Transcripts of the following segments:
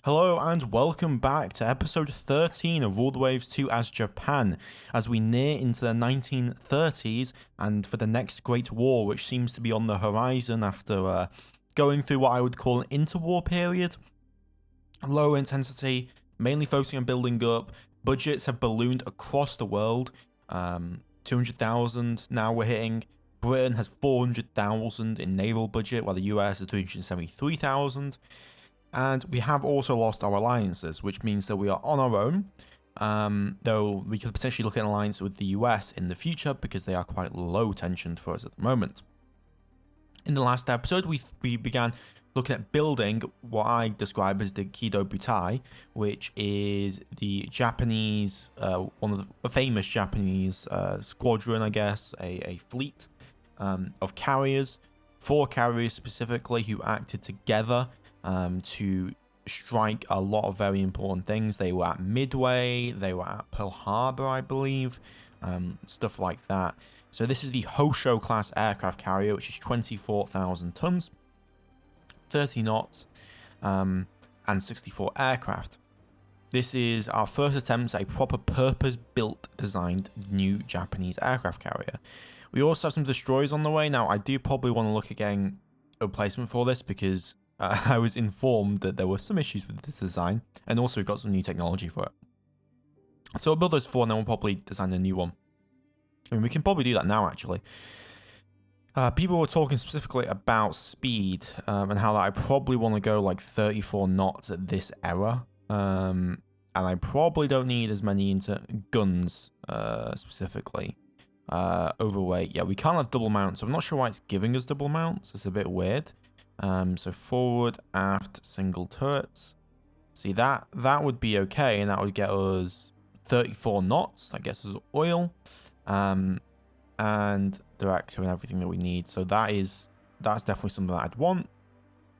Hello and welcome back to episode 13 of All the Waves to As Japan, as we near into the 1930s and for the next Great War, which seems to be on the horizon after going through what I would call an interwar period. Low intensity, mainly focusing on building up. Budgets have ballooned across the world. 200,000 now we're hitting. Britain has 400,000 in naval budget, while the US is 373,000. And we have also lost our alliances, which means that we are on our own, though we could potentially look at an alliance with the US in the future because they are quite low tensioned for us at the moment. In the last episode, we began looking at building what I describe as the Kido Butai, which is the Japanese, one of the famous Japanese squadron, I guess, a fleet of carriers, 4 carriers specifically, who acted together to strike a lot of very important things. They were at Midway, they were at Pearl Harbor, I believe, stuff like that. So this is the Hosho class aircraft carrier, which is 24,000 tons, 30 knots, and 64 aircraft. This is our first attempt at a proper purpose-built, designed new Japanese aircraft carrier. We also have some destroyers on the way. Now, I do probably want to look at getting a replacement for this because I was informed that there were some issues with this design, and also we've got some new technology for it. So we'll build those 4 and then we'll probably design a new one. I mean, we can probably do that now, actually. People were talking specifically about speed and how that I probably want to go like 34 knots at this era. And I probably don't need as many into guns specifically. Overweight. Yeah, we can't have double mounts, so I'm not sure why it's giving us double mounts. It's a bit weird. So forward, aft, single turrets. See, that would be okay, and that would get us 34 knots. That gets us oil, and director and everything that we need. So that's definitely something that I'd want.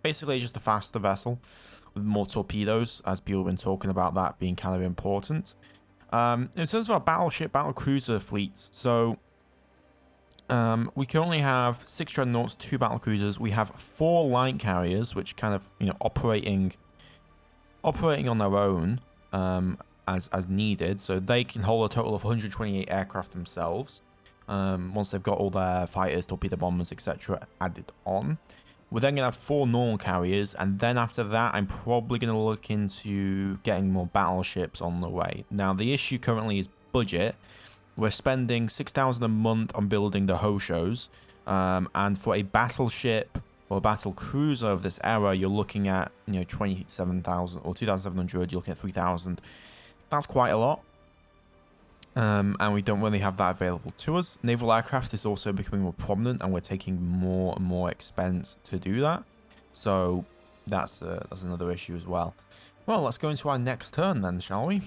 Basically, just a faster vessel with more torpedoes, as people have been talking about that being kind of important. In terms of our battleship, battlecruiser fleets, so we currently have 6 dreadnoughts, 2 battlecruisers. We have 4 light carriers, which kind of, operating on their own as needed. So they can hold a total of 128 aircraft themselves. Once they've got all their fighters, torpedo bombers, etc. added on. We're then going to have 4 normal carriers, and then after that, I'm probably going to look into getting more battleships on the way. Now, the issue currently is budget. We're spending 6,000 a month on building the Hoshos, and for a battleship or battle cruiser of this era, you're looking at 27,000 or 2,700. You're looking at 3,000. That's quite a lot, and we don't really have that available to us. Naval aircraft is also becoming more prominent, and we're taking more and more expense to do that. So that's another issue as well. Well, let's go into our next turn then, shall we?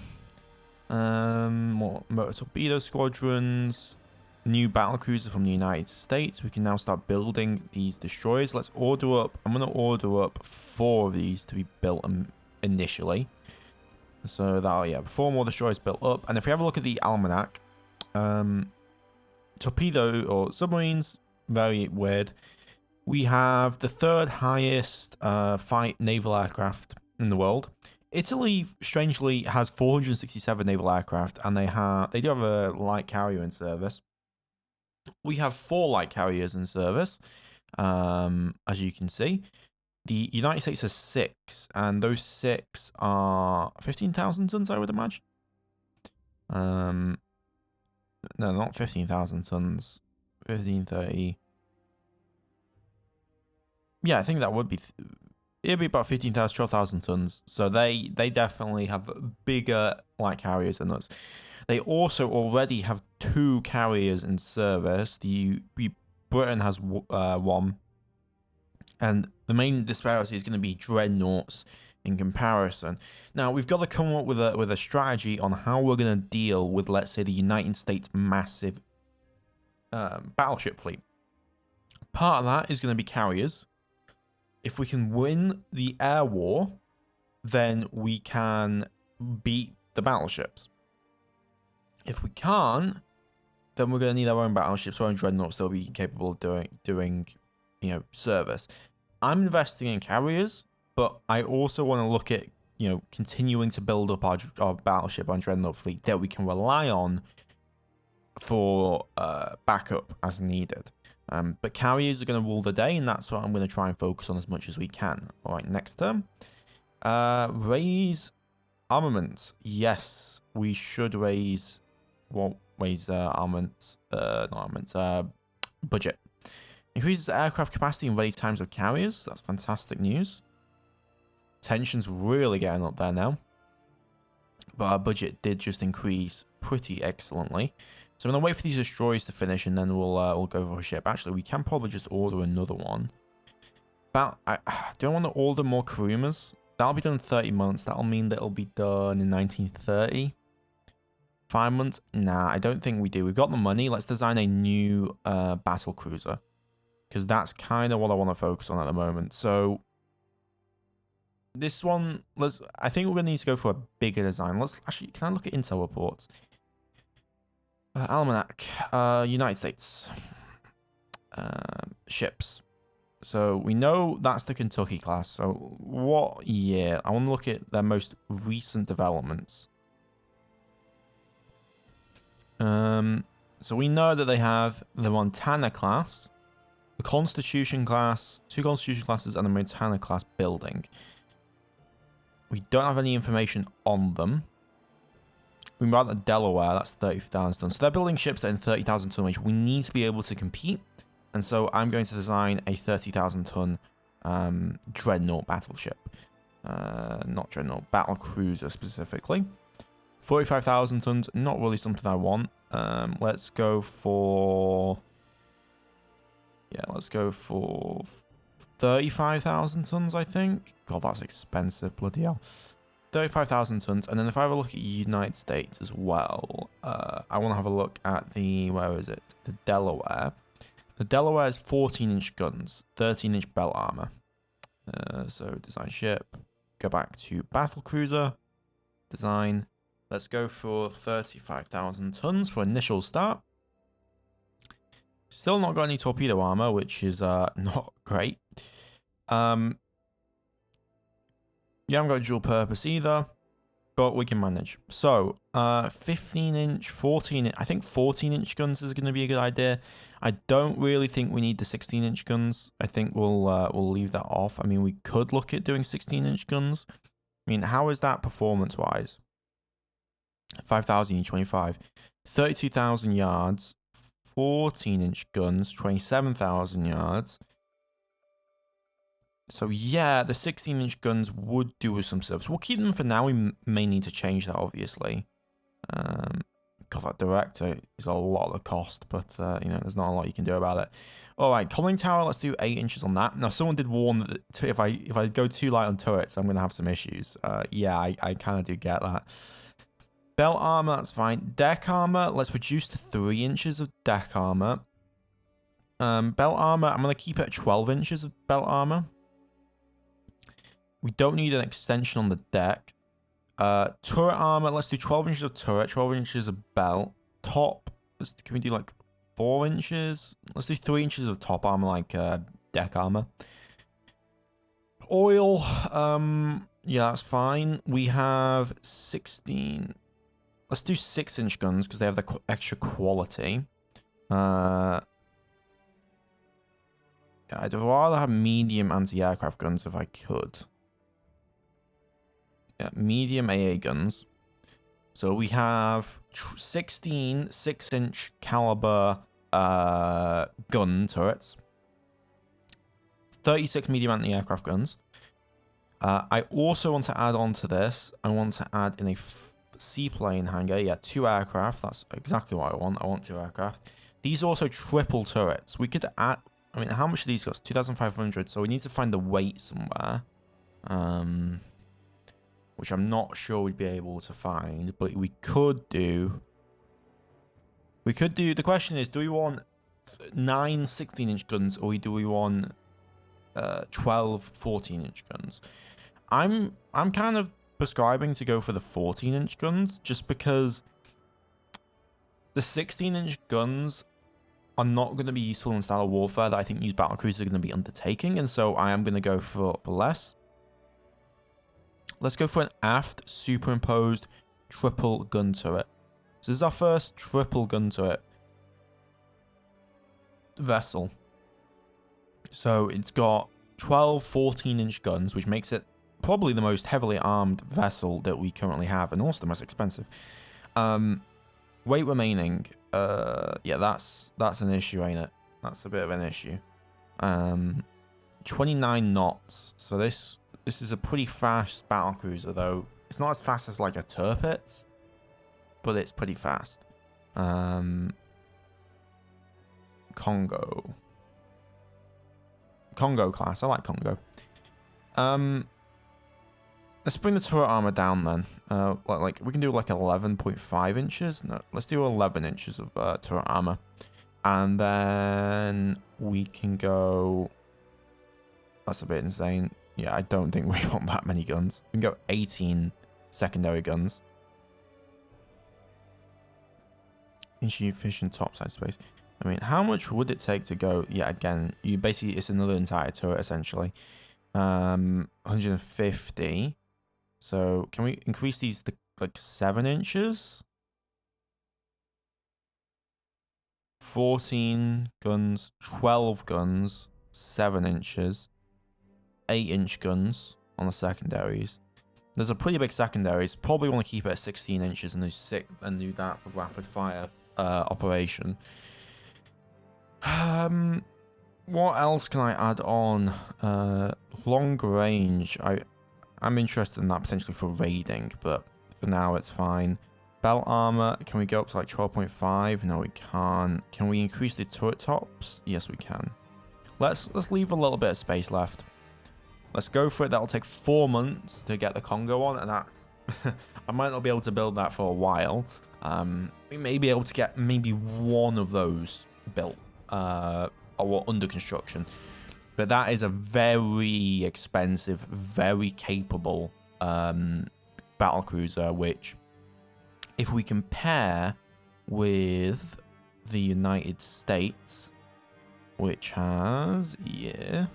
More motor torpedo squadrons, new battlecruiser from the United States. We can now start building these destroyers. Let's order up. I'm going to order up 4 of these to be built initially. So that, 4 more destroyers built up. And if we have a look at the almanac, torpedo or submarines, very weird. We have the 3rd highest fight naval aircraft in the world. Italy, strangely, has 467 naval aircraft, and they do have a light carrier in service. We have 4 light carriers in service, as you can see. The United States has 6, and those 6 are 15,000 tons, I would imagine. No, not 15,000 tons. 1530. Yeah, I think that would be... It'd be about 15,000, 12,000 tons. So they definitely have bigger light carriers than us. They also already have 2 carriers in service. Britain has 1. And the main disparity is going to be dreadnoughts in comparison. Now, we've got to come up with a strategy on how we're going to deal with, let's say, the United States' massive battleship fleet. Part of that is going to be carriers. If we can win the air war, then we can beat the battleships. If we can't, then we're going to need our own battleships, our own dreadnoughts that will be capable of doing service. I'm investing in carriers, but I also want to look at you know, continuing to build up our battleship and dreadnought fleet that we can rely on for backup as needed. But carriers are going to rule the day, and that's what I'm going to try and focus on as much as we can. All right, next term. Raise armaments. Yes, we should raise... Well, raise armaments... not armaments, budget. Increases aircraft capacity and ready times of carriers. That's fantastic news. Tension's really getting up there now. But our budget did just increase pretty excellently. So I'm going to wait for these destroyers to finish, and then we'll go for a ship. Actually, we can probably just order another one. Do I want to order more Kurumas? That'll be done in 30 months. That'll mean that it'll be done in 1930. 5 months? Nah, I don't think we do. We've got the money. Let's design a new battle cruiser. Because that's kind of what I want to focus on at the moment. So this one, I think we're going to need to go for a bigger design. Actually, can I look at Intel reports? Almanac, United States, ships. So we know that's the Kentucky class. So what year? I want to look at their most recent developments. So we know that they have the Montana class, the Constitution class, 2 Constitution classes, and the Montana class building. We don't have any information on them. We know about the Delaware, that's 30,000 tons. So they're building ships that are in 30,000 ton range. We need to be able to compete. And so I'm going to design a 30,000 ton dreadnought battleship. Not dreadnought, battle cruiser specifically. 45,000 tons, not really something I want. Let's go for... Yeah, let's go for 35,000 tons, I think. God, that's expensive, bloody hell. 35,000 tons. And then if I have a look at United States as well, I want to have a look at the, where is it? The Delaware. The Delaware is 14-inch guns, 13-inch belt armor. So design ship, go back to battle cruiser, design. Let's go for 35,000 tons for initial start. Still not got any torpedo armor, which is not great. Yeah, I haven't got dual purpose either, but we can manage. So, 15-inch, 14, I think 14-inch guns is going to be a good idea. I don't really think we need the 16-inch guns. I think we'll leave that off. I mean, we could look at doing 16-inch guns. I mean, how is that performance-wise? 5,000 each, 25. 32,000 yards, 14-inch guns, 27,000 yards. So yeah, the 16-inch guns would do us some service. We'll keep them for now. We may need to change that, obviously. God, that director is a lot of cost, but you know, there's not a lot you can do about it. All right, conning tower. Let's do 8 inches on that. Now, someone did warn that if I go too light on turrets, I'm gonna have some issues. Yeah, I kind of do get that. Belt armor, that's fine. Deck armor, let's reduce to 3 inches of deck armor. Belt armor, I'm gonna keep it at 12 inches of belt armor. We don't need an extension on the deck. Turret armor, let's do 12 inches of turret, 12 inches of belt. Top, can we do like 4 inches? Let's do 3 inches of top armor, like deck armor. Oil, yeah, that's fine. We have 16. Let's do 6-inch guns because they have the extra quality. I'd rather have medium anti-aircraft guns if I could. Yeah, medium AA guns. So we have 16 6-inch caliber gun turrets. 36 medium anti-aircraft guns. I also want to add on to this. I want to add in a seaplane hangar. Yeah, 2 aircraft. That's exactly what I want. I want 2 aircraft. These are also triple turrets. We could add... I mean, how much do these cost? 2,500. So we need to find the weight somewhere. Which I'm not sure we'd be able to find. But we could do... The question is, do we want 9 16-inch guns, or do we want 12 14-inch guns? I'm kind of prescribing to go for the 14-inch guns, just because the 16-inch guns are not going to be useful in style of warfare that I think these battlecruisers are going to be undertaking, and so I am going to go for less. Let's go for an aft superimposed triple gun turret. So this is our first triple gun turret vessel. So it's got 12 14-inch guns, which makes it probably the most heavily armed vessel that we currently have, and also the most expensive. Weight remaining, yeah, that's an issue, ain't it? That's a bit of an issue. 29 knots. So this is a pretty fast battle cruiser, though. It's not as fast as like a Tirpitz, but it's pretty fast. Congo class. I like Congo. Let's bring the turret armor down then. Like we can do like 11.5 inches. No, let's do 11 inches of turret armor, and then we can go. That's a bit insane. Yeah, I don't think we want that many guns. We can go 18 secondary guns. Energy efficient topside space. I mean, how much would it take to go? Yeah, again, you basically, it's another entire turret essentially. 150. So can we increase these to like 7 inches? 14 guns, 12 guns, 7 inches, 8-inch guns on the secondaries. There's a pretty big secondaries. Probably want to keep it at 16 inches and do that for rapid fire operation. What else can I add on? Long range. I'm interested in that potentially for raiding, but for now it's fine. Belt armor, can we go up to like 12.5? No, we can't. Can we increase the turret tops? Yes, we can. Let's leave a little bit of space left. Let's go for it. That'll take 4 months to get the Congo on, and that's I might not be able to build that for a while. We may be able to get maybe one of those built or under construction. But that is a very expensive, very capable battle cruiser, which, if we compare with the United States, which has, yeah.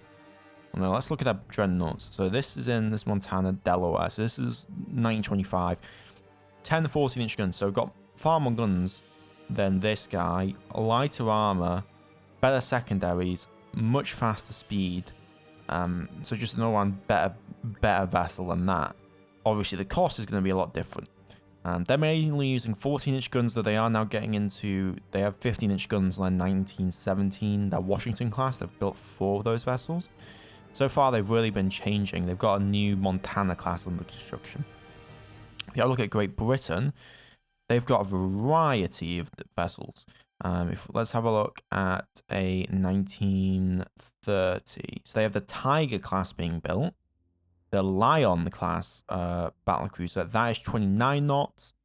Well, let's look at that dreadnoughts. So this is in this Montana, Delaware. So this is 1925. 10 14-inch guns. So we've got far more guns than this guy. Lighter armor, better secondaries, much faster speed. So just an all-round better vessel than that. Obviously, the cost is going to be a lot different. They're mainly using 14-inch guns, though they are now getting into... They have 15-inch guns in 1917. That Washington class, they've built 4 of those vessels. So far, they've really been changing. They've got a new Montana class under construction. If you look at Great Britain, they've got a variety of vessels. Let's have a look at a 1930. So they have the Tiger class being built. The Lion class battlecruiser, that is 29 knots.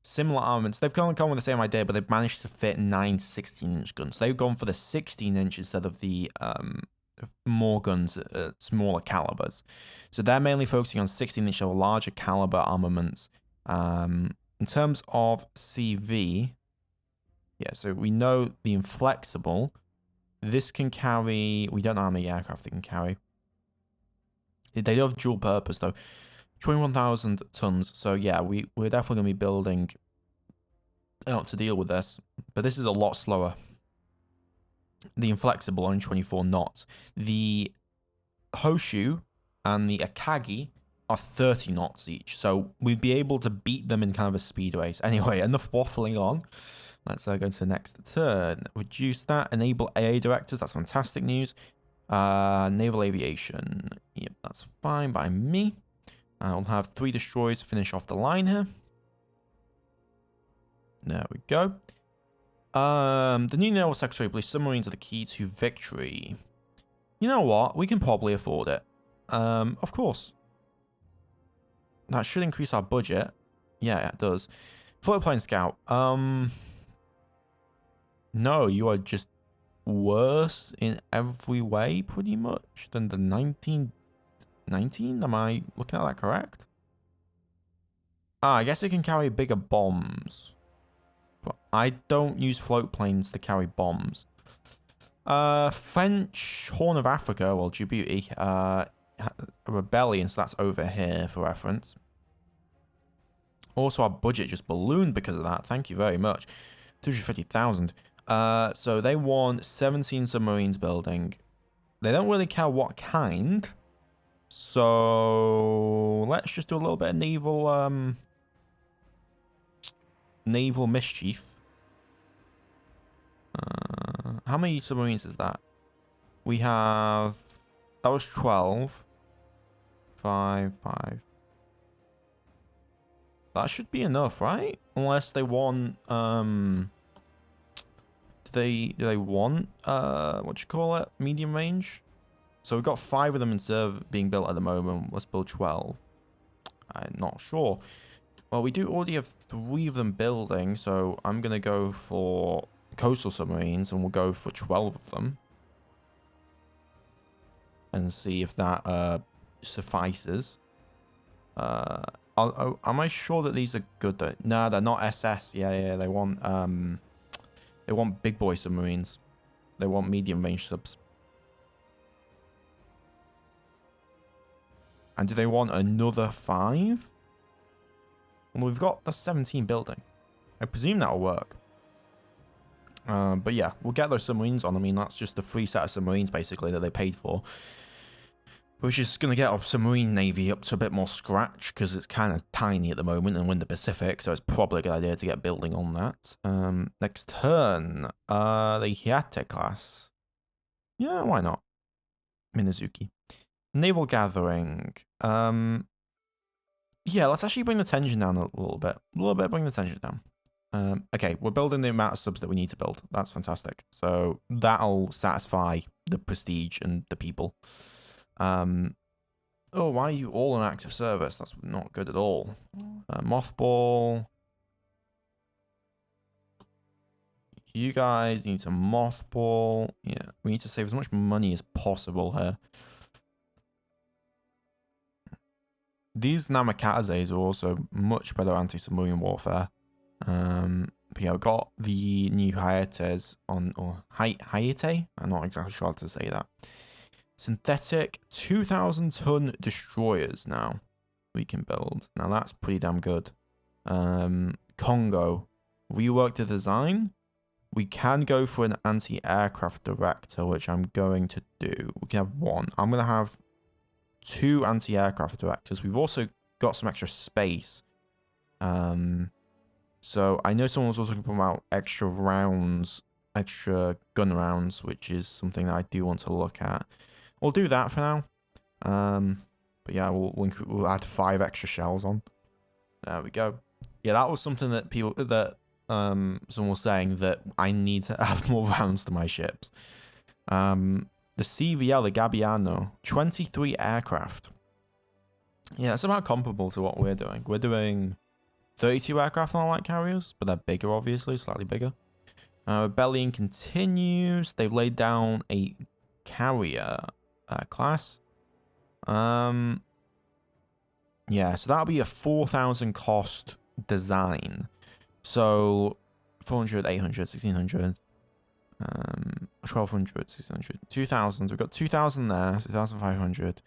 Similar armaments. They've gone with the same idea, but they've managed to fit 9 16-inch guns. They've gone for the 16-inch instead of the more guns at smaller calibers. So they're mainly focusing on 16-inch or larger caliber armaments. In terms of CV, yeah, so we know the Inflexible. This can carry... We don't know how many aircraft they can carry. They do have dual purpose, though. 21,000 tons. So, yeah, we're definitely going to be building to deal with this. But this is a lot slower. The Inflexible, only 24 knots. The Hoshu and the Akagi are 30 knots each. So, we'd be able to beat them in kind of a speed race. Anyway, enough waffling on. Let's go to the next turn. Reduce that. Enable AA directors. That's fantastic news. Naval aviation. Yep, that's fine by me. We'll have 3 destroyers finish off the line here. There we go. The new Naval Secretary believes submarines are the key to victory. You know what? We can probably afford it. Of course. That should increase our budget. Yeah, it does. Floatplane scout. No, you are just worse in every way, pretty much, than the 1919? Am I looking at that correct? I guess it can carry bigger bombs. But I don't use float planes to carry bombs. French Horn of Africa, well, Djibouti, a rebellion, so that's over here for reference. Also, our budget just ballooned because of that. Thank you very much. 250,000. So they want 17 submarines building. They don't really care what kind. So let's just do a little bit of naval mischief. How many submarines is that? We have... That was 12. 5. That should be enough, right? Unless they want... Do they want... what do you call it? Medium range? So we've got 5 of them instead of being built at the moment. Let's build 12. I'm not sure. Well, we do already have 3 of them building, so I'm going to go for coastal submarines, and we'll go for 12 of them. And see if that suffices. Am I sure that these are good though? No, they're not SS. Yeah, they want big boy submarines. They want medium range subs. And do they want another 5? Well, we've got the 17 building. I presume that'll work. But yeah, we'll get those submarines on. I mean, that's just the free set of submarines, basically, that they paid for. Which is going to get our submarine navy up to a bit more scratch, because it's kind of tiny at the moment and we're in the Pacific, so it's probably a good idea to get building on that. Next turn, the Hyate class. Yeah, why not? Minazuki. Naval gathering. Yeah, let's actually bring the tension down a little bit. Bring the tension down. Okay, we're building the amount of subs that we need to build. That's fantastic. So that'll satisfy the prestige and the people. Oh, why are you all in active service? That's not good at all. Mothball. You guys need to mothball. Yeah, we need to save as much money as possible here. These Namakazes are also much better anti-submarine warfare. But yeah, we've got the new Hayates on, or Hayate? I'm not exactly sure how to say that. Synthetic 2,000-ton destroyers now we can build. Now that's pretty damn good. Congo. Rework the design. We can go for an anti-aircraft director, which I'm going to do. We can have 1. I'm going to have 2 anti-aircraft directors. We've also got some extra space. So I know someone was also talking about extra rounds, extra gun rounds, which is something that I do want to look at. We'll do that for now. But yeah, we'll add 5 extra shells on. There we go. Yeah, that was something that someone was saying, that I need to add more rounds to my ships. The CVL, the Gabbiano, 23 aircraft. Yeah, it's about comparable to what we're doing. We're doing 32 aircraft on light carriers, but they're bigger, obviously, slightly bigger. Rebellion continues. They've laid down a carrier class. Yeah, so that'll be a 4,000 cost design. So 400, 800, 1600, 1200, 1600, 2000. We've got 2000 there, 2500.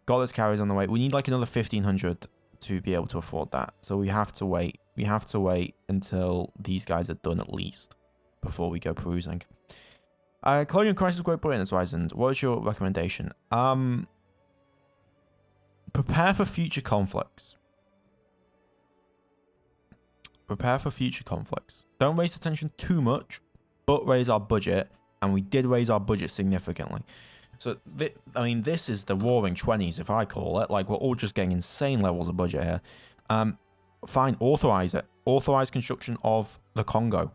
Got those carriers on the way. We need like another 1500 to be able to afford that. So we have to wait. We have to wait until these guys are done at least before we go perusing. Colonial Crisis Great Britain is Ryzen. What is your recommendation? Prepare for future conflicts. Prepare for future conflicts. Don't raise attention too much, but raise our budget. And we did raise our budget significantly. So, I mean, this is the roaring 20s, if I call it. Like, we're all just getting insane levels of budget here. Fine, authorize it. Authorize construction of the Congo.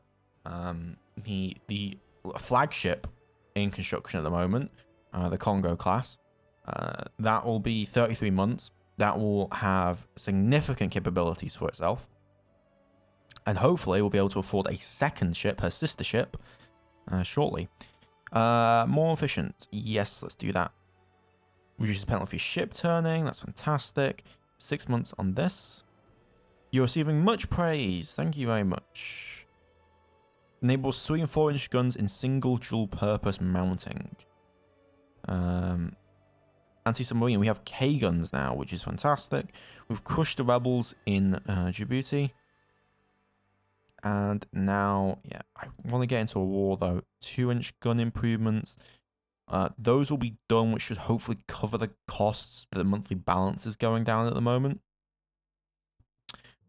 The flagship in construction at the moment, the Congo class. That will be 33 months. That will have significant capabilities for itself. And hopefully we'll be able to afford a second ship, her sister ship, shortly. More efficient. Yes, let's do that. Reduces penalty for ship turning. That's fantastic. 6 months on this. You're receiving much praise. Thank you very much. Enables 3 and 4 inch guns in single dual purpose mounting. anti-submarine. We have K-guns now, which is fantastic. We've crushed the rebels in Djibouti. And now, yeah, I want to get into a war, though. 2-inch gun improvements. Those will be done, which should hopefully cover the costs that the monthly balance is going down at the moment.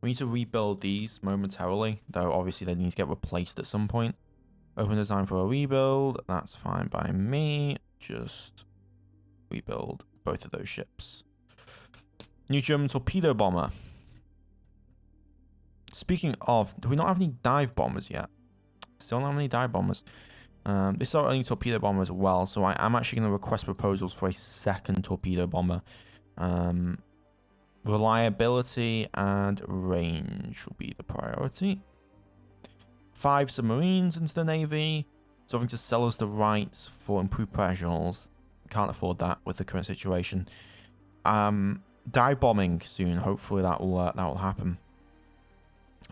We need to rebuild these momentarily, though obviously they need to get replaced at some point. Open design for a rebuild. That's fine by me. Just rebuild both of those ships. New German torpedo bomber. Speaking of, do we not have any dive bombers yet? Still not have any dive bombers. This is our only torpedo bomber as well, so I am actually going to request proposals for a second torpedo bomber. Reliability and range will be the priority. 5 submarines into the Navy. It's having to sell us the rights for improved pressures. Can't afford that with the current situation. Dive bombing soon. Hopefully that will happen.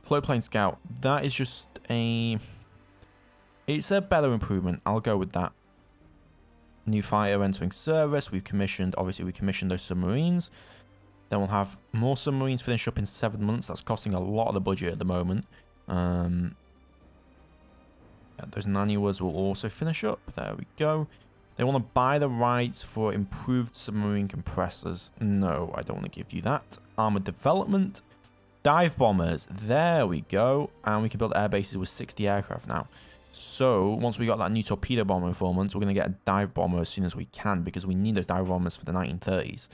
Float plane scout. That is just it's a better improvement. I'll go with that. New fighter entering service. We commissioned those submarines. Then we'll have more submarines finish up in 7 months. That's costing a lot of the budget at the moment. Those Nanuas will also finish up. There we go. They want to buy the rights for improved submarine compressors. No, I don't want to give you that. Armored development. Dive bombers. There we go. And we can build air bases with 60 aircraft now. So, once we got that new torpedo bomber informant, we're going to get a dive bomber as soon as we can, because we need those dive bombers for the 1930s.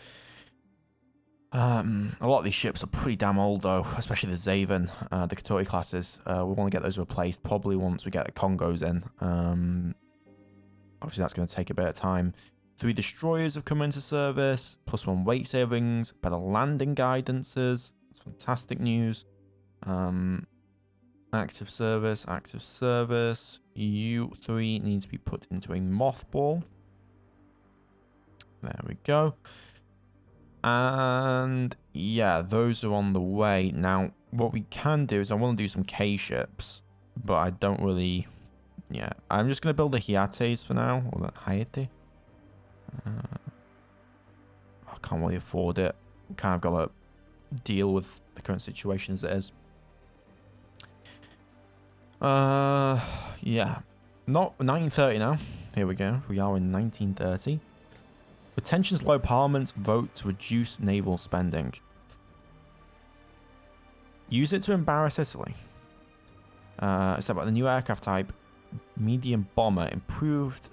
A lot of these ships are pretty damn old, though, especially the Zaven, the Katori classes. We want to get those replaced probably once we get the Congos in. Obviously, that's going to take a bit of time. 3 destroyers have come into service, +1 weight savings, better landing guidances. It's fantastic news. Active service. U3 needs to be put into a mothball. There we go. And yeah, those are on the way. Now, what we can do is I want to do some K ships, but I don't really... Yeah, I'm just going to build the Hiates for now, or the Hayate. I can't really afford it. Kind of got to deal with the current situation as it is. Yeah. Not 1930 now. Here we go. We are in 1930. With tensions low, Parliament vote to reduce naval spending. Use it to embarrass Italy. It's about the new aircraft type, medium bomber, improved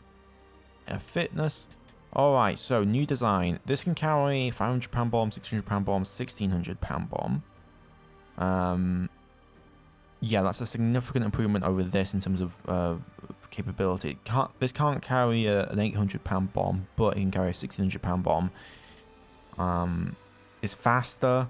fitness. Alright, so new design. This can carry 500-pound bomb, 600-pound bomb, 1600-pound bomb. Yeah, that's a significant improvement over this in terms of capability. This can't carry an 800-pound bomb, but it can carry a 1600-pound bomb. It's faster.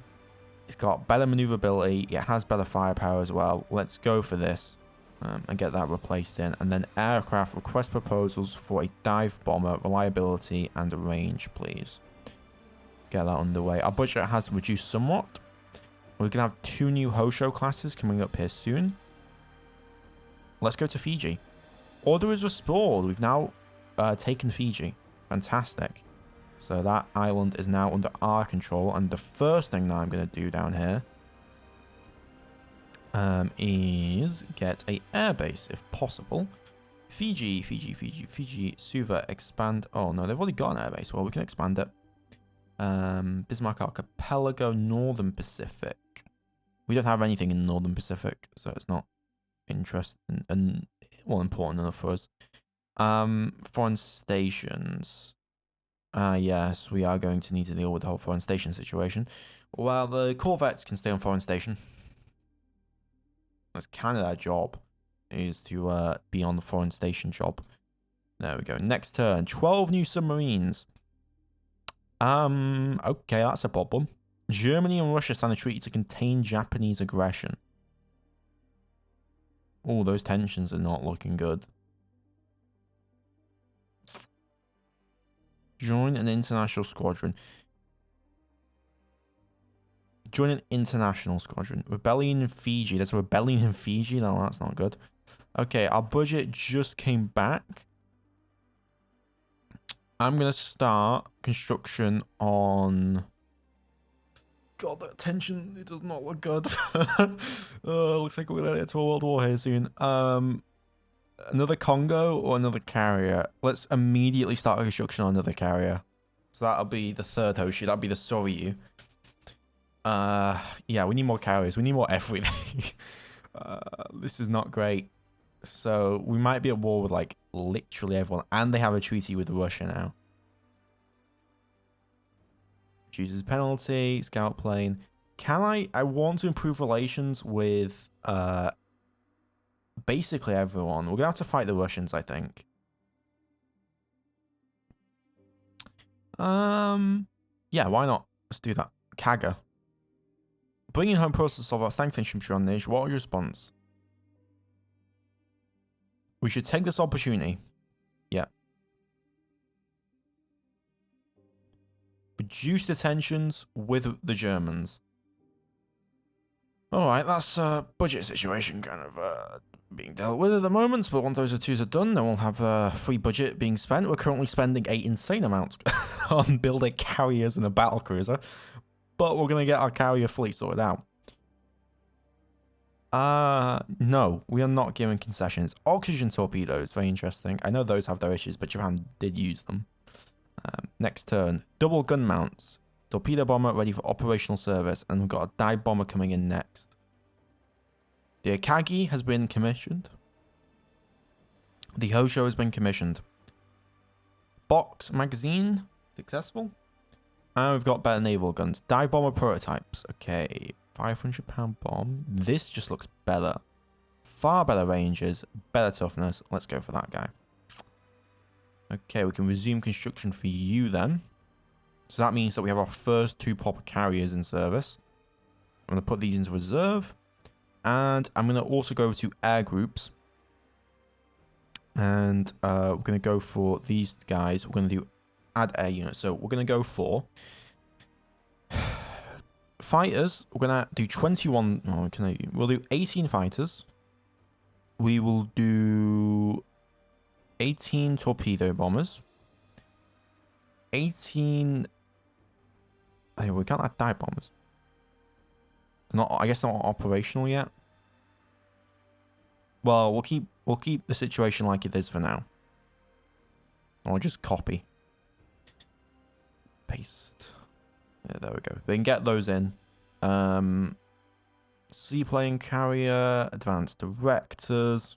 It's got better maneuverability. It has better firepower as well. Let's go for this and get that replaced in. And then aircraft, request proposals for a dive bomber, reliability and range, please. Get that underway. Our budget has reduced somewhat. We're going to have 2 new Hosho classes coming up here soon. Let's go to Fiji. Order is restored. We've now taken Fiji. Fantastic. So that island is now under our control. And the first thing that I'm going to do down here is get a airbase, if possible. Fiji, Suva, expand. Oh, no, they've already got an airbase. Well, we can expand it. Bismarck Archipelago, Northern Pacific. We don't have anything in the Northern Pacific, so it's not interesting and well important enough for us. Foreign stations. Yes, we are going to need to deal with the whole foreign station situation. Well, the corvettes can stay on foreign station. That's kind of their job, is to be on the foreign station job. There we go. Next turn, 12 new submarines. Okay, that's a problem. Germany and Russia signed a treaty to contain Japanese aggression. Oh, those tensions are not looking good. Join an international squadron. Join an international squadron. Rebellion in Fiji. There's a rebellion in Fiji? No, that's not good. Okay, our budget just came back. I'm going to start construction on... God, that tension, it does not look good. Looks like we're going to get to a world war here soon. Another Congo or another carrier? Let's immediately start construction on another carrier. So that'll be the third Hoshi. That'll be the Soryu. Yeah, we need more carriers. We need more everything. This is not great. So we might be at war with like literally everyone. And they have a treaty with Russia now. Chooses penalty, scout plane. Can I want to improve relations with basically everyone. We're gonna have to fight the Russians, I think. Yeah, why not? Let's do that. Kaga. Bringing home process of outstanding tension on this. What are your response? We should take this opportunity. Yeah. Reduce the tensions with the Germans. Alright, that's budget situation kind of being dealt with at the moment, but once those twos are done, then we'll have free budget being spent. We're currently spending an insane amount on building carriers and a battle cruiser, but we're going to get our carrier fleet sorted out. No, we are not giving concessions. Oxygen torpedoes, very interesting. I know those have their issues, but Japan did use them. Next turn, double gun mounts. Torpedo bomber ready for operational service, and we've got a dive bomber coming in next. The Akagi has been commissioned. The Hosho has been commissioned. Box magazine, successful. And we've got better naval guns. Dive bomber prototypes. Okay, 500-pound bomb. This just looks better. Far better ranges, better toughness. Let's go for that guy. Okay, we can resume construction for you then. So that means that we have our first 2 proper carriers in service. I'm going to put these into reserve. And I'm going to also go to air groups. And we're going to go for these guys. We're going to do add air units. So we're going to go for fighters. We're going to do 21. Oh, we'll do 18 fighters. We will do 18 torpedo bombers. 18... Hey, we can't have dive bombers. Not, I guess, not operational yet. Well, we'll keep the situation like it is for now. Or just copy. Paste. Yeah, there we go. They can get those in. Seaplane carrier, advanced directors.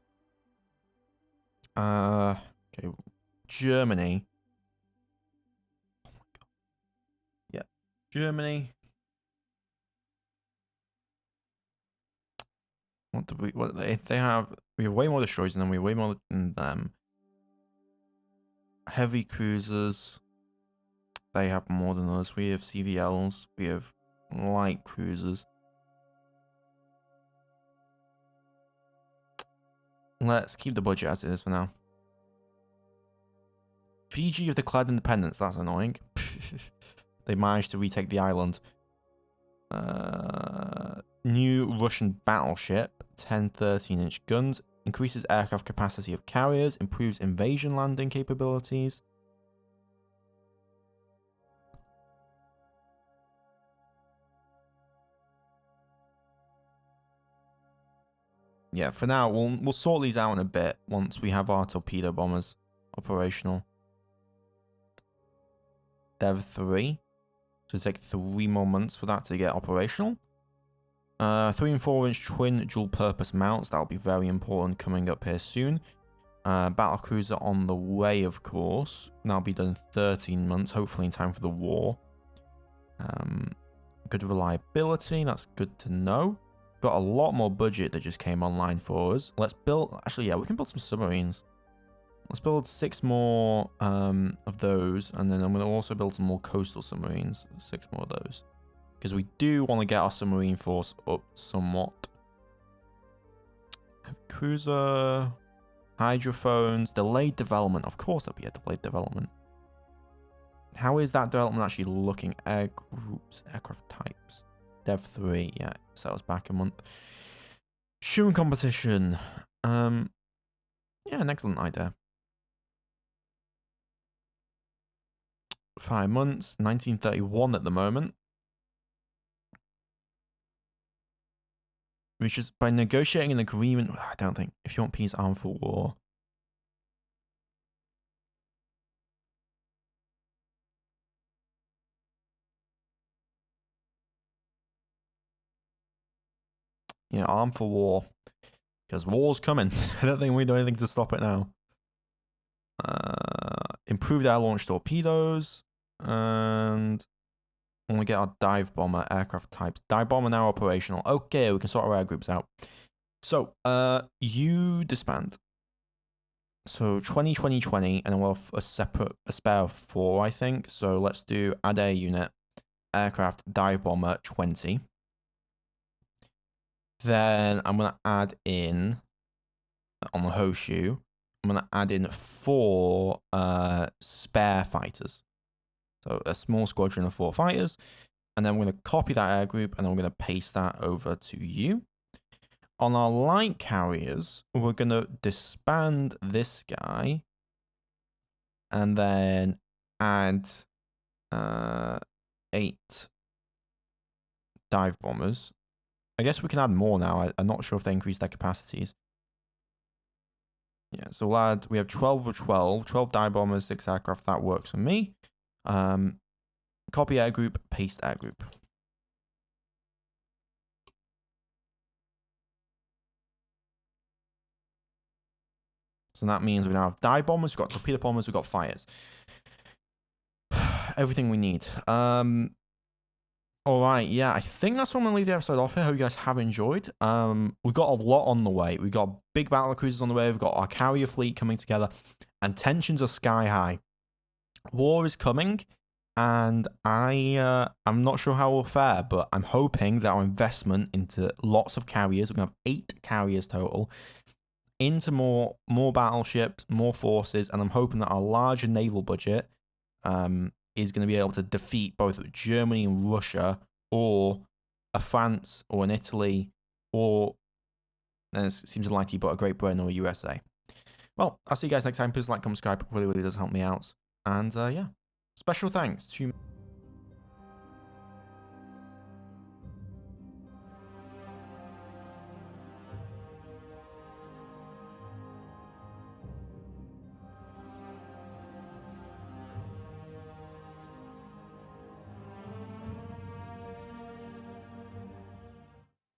Okay, Germany. Oh my god. Yeah, Germany. What do we? What they have? We have way more destroyers than them. We have way more than them. Heavy cruisers. They have more than us. We have CVLs. We have light cruisers. Let's keep the budget as it is for now. Fiji have declared independence. That's annoying. They managed to retake the island. New Russian battleship. 10 13-inch guns. Increases aircraft capacity of carriers. Improves invasion landing capabilities. Yeah, for now, we'll sort these out in a bit once we have our torpedo bombers operational. Dev 3. So it'll take 3 more months for that to get operational. 3 and 4-inch twin dual-purpose mounts. That'll be very important coming up here soon. Battle cruiser on the way, of course. That'll be done in 13 months, hopefully in time for the war. Good reliability. That's good to know. Got a lot more budget that just came online for us. Let's build... Actually, yeah, we can build some submarines. Let's build 6 more of those. And then I'm going to also build some more coastal submarines. 6 more of those. Because we do want to get our submarine force up somewhat. Cruiser... Hydrophones. Delayed development. Of course there'll be a delayed development. How is that development actually looking? Air groups. Aircraft types. Dev 3, yeah, so that was back a month. Shooting competition. Yeah, an excellent idea. 5 months, 1931 at the moment. Which is by negotiating an agreement. I don't think. If you want peace, arm for war. Yeah, arm for war. Because war's coming. I don't think we do anything to stop it now. Improved air launch torpedoes. And I want to get our dive bomber aircraft types. Dive bomber now operational. Okay, we can sort our air groups out. So, you disband. So 20, 20, 20, and then we'll have a spare of 4, I think. So let's do add air unit, aircraft, dive bomber, 20. Then I'm going to add in, on the Hoshu, I'm going to add in 4 spare fighters. So a small squadron of 4 fighters. And then we're going to copy that air group, and then we're going to paste that over to you. On our light carriers, we're going to disband this guy and then add 8 dive bombers. I guess we can add more now. I'm not sure if they increase their capacities. Yeah, so we'll add, we have 12 of 12 dive bombers, 6 aircraft. That works for me. Copy air group, paste air group. So that means we now have dive bombers, we've got torpedo bombers, we've got fighters. Everything we need. Alright, yeah, I think that's what I'm going to leave the episode off here. I hope you guys have enjoyed. We've got a lot on the way. We've got big battle cruisers on the way. We've got our carrier fleet coming together. And tensions are sky high. War is coming. And I'm not sure how we'll fare, but I'm hoping that our investment into lots of carriers, we're going to have 8 carriers total, into more battleships, more forces, and I'm hoping that our larger naval budget is going to be able to defeat both Germany and Russia, or a France, or an Italy, or, and it seems unlikely, but a Great Britain or a USA. Well, I'll see you guys next time. Please like, comment, subscribe. It really, really does help me out. And yeah, special thanks to